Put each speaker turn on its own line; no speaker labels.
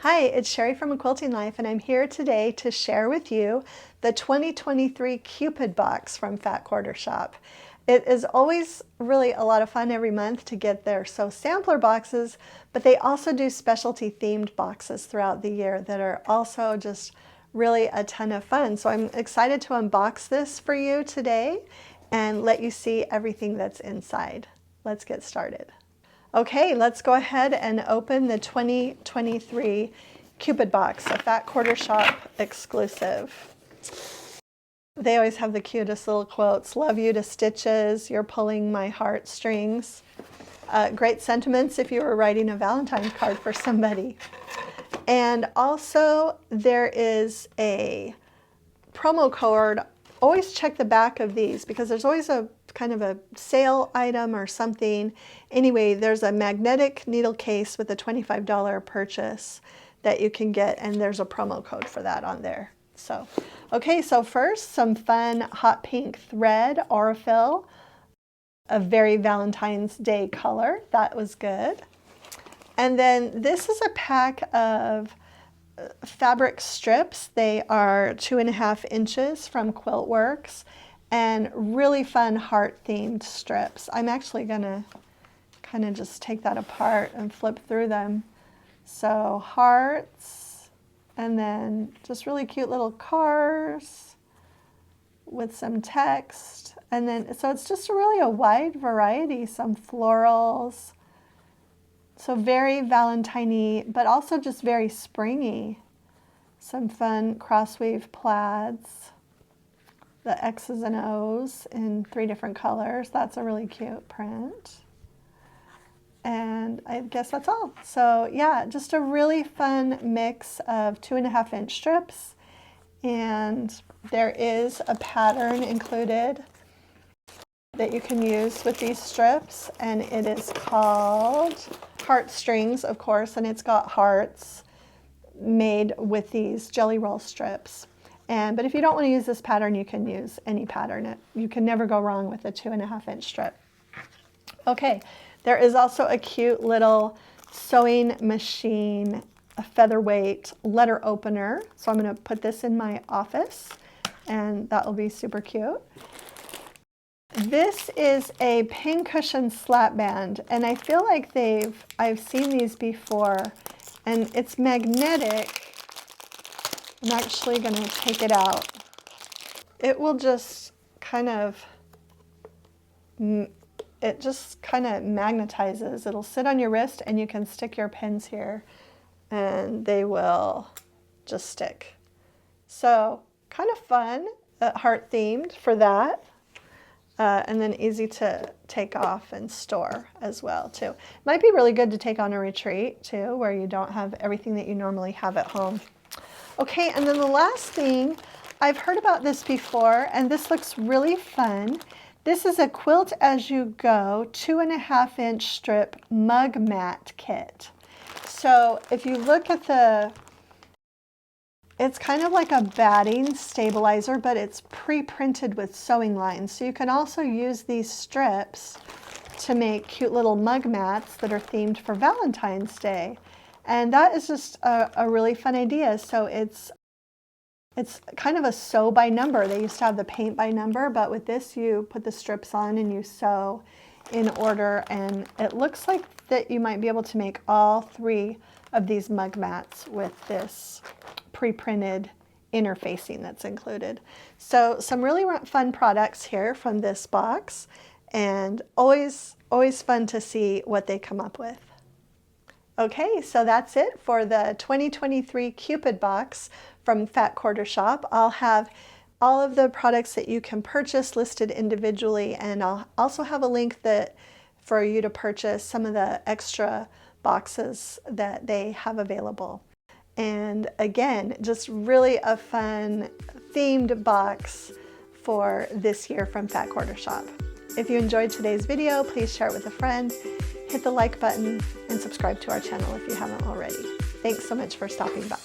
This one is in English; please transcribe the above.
Hi, it's Sherri from A Quilting Life, and I'm here today to share with you the 2023 Cupid Box from Fat Quarter Shop. It is always really a lot of fun every month to get their sampler boxes, but they also do specialty themed boxes throughout the year that are also just really a ton of fun. So I'm excited to unbox this for you today and let you see everything that's inside. Let's get started. Okay, let's go ahead and open the 2023 Cupid Box, a Fat Quarter Shop exclusive. They always have the cutest little quotes. Love you to stitches. You're pulling my heartstrings. Great sentiments if you were writing a Valentine's card for somebody. And also there is a promo code. Always check the back of these because there's always a kind of a sale item or something. Anyway, there's a magnetic needle case with a $25 purchase that you can get, and there's a promo code for that on there. So, okay, so first, some fun hot pink thread, Aurifil, a very Valentine's Day color. That was good. And then this is a pack of fabric strips. They are 2.5 inches from Quilt Works and really fun heart themed strips. I'm actually gonna kind of just take that apart and flip through them. So hearts, and then just really cute little cars with some text. And then, so it's just really a wide variety, some florals. So very Valentine-y, but also just very springy. Some fun crossweave plaids, the X's and O's in 3 different colors. That's a really cute print. And I guess that's all. So yeah, just a really fun mix of 2.5-inch strips. And there is a pattern included that you can use with these strips, and it is called Heartstrings, of course, and it's got hearts made with these jelly roll strips. But if you don't want to use this pattern, you can use any pattern. You can never go wrong with a 2.5-inch strip. Okay, there is also a cute little sewing machine, a featherweight letter opener. So I'm going to put this in my office, and that will be super cute. This is a pincushion slap band, and I feel like I've seen these before, and it's magnetic. I'm actually going to take it out. It will just kind of, it just kind of magnetizes. It'll sit on your wrist and you can stick your pins here and they will just stick. So kind of fun, heart themed for that. And then easy to take off and store as well too. Might be really good to take on a retreat too, where you don't have everything that you normally have at home. Okay, and then the last thing, I've heard about this before, and this looks really fun. This is a Quilt As You Go 2.5-inch strip mug mat kit. So if you look at it's kind of like a batting stabilizer, but it's pre-printed with sewing lines. So you can also use these strips to make cute little mug mats that are themed for Valentine's Day. And that is just a really fun idea. So it's kind of a sew by number. They used to have the paint by number, but with this you put the strips on and you sew in order. And it looks like that you might be able to make all 3 of these mug mats with this pre-printed interfacing that's included. So some really fun products here from this box, and always fun to see what they come up with. Okay, so that's it for the 2023 Cupid Box from Fat Quarter Shop. I'll have all of the products that you can purchase listed individually, and I'll also have a link for you to purchase some of the extra boxes that they have available. And again, just really a fun themed box for this year from Fat Quarter Shop. If you enjoyed today's video, please share it with a friend, hit the like button, and subscribe to our channel if you haven't already. Thanks so much for stopping by.